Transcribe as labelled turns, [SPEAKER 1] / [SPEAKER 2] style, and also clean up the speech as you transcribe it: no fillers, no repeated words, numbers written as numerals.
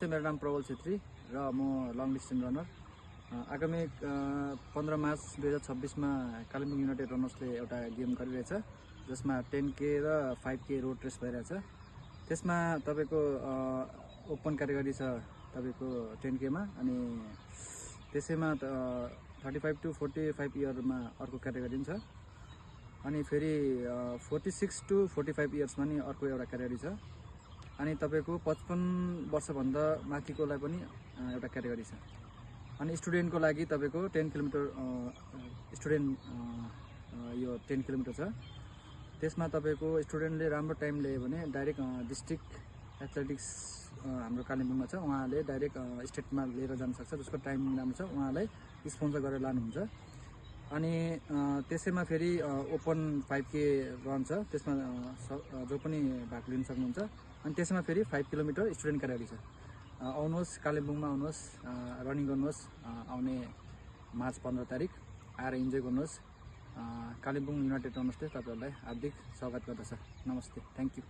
[SPEAKER 1] मेरो नाम प्रबल छेत्री र म लङ डिस्टेन्स रनर। आगामी 15 मार्च 2026 मा कालिम्पोङ युनाइटेड रनर्सले एउटा गेम गरिरहेछ, जसमा 10K र 5K रोड रेस भइरहेछ। त्यसमा तपाईको ओपन क्याटेगोरी छ तपाईको 10K मा, अनि त्यसैमा 35 to 45 इयरमा अर्को क्याटेगोरी छ, अनि फेरि 46 to 45 इयर्समा नि अर्को एउटा क्याटेगोरी छ, अनि तपाईको 55 वर्षभन्दा माथिकोलाई पनि एउटा क्याटेगोरी छ। अनि स्टुडेन्टको लागि तपाईको 10 किलोमिटर स्टुडेन्ट यो 10 किलोमिटर छ। त्यसमा तपाईको स्टुडेन्टले राम्रो टाइम ल्यायो भने डाइरेक्ट डिस्ट्रिक्ट एथलेटिक्स हाम्रो कालिम्पोङमा छ, उहाँले डाइरेक्ट स्टेटमा लिएर जान सक्छ। जसको टाइम राम्रो छ उहाँलाई स्पोन्सर गरेर लानुहुन्छ। अनि त्यसैमा फेरि ओपन 5K रन छ, त्यसमा जो पनि भाग लिन सक्नुहुन्छ। अनि त्यसमा फेरि 5 किलोमिटर स्टुडेन्ट क्याटेगोरी छ। आउनुहोस्, कालिम्पोङमा आउनुहोस्, रनिङ गर्नुहोस्। आउने मार्च 15 तारिक आएर इन्जोय गर्नुहोस्। कालिम्पोङ युनाइटेड रनर्सले तपाईहरुलाई हार्दिक स्वागत गर्दछ। नमस्ते, थ्याङ्क यू।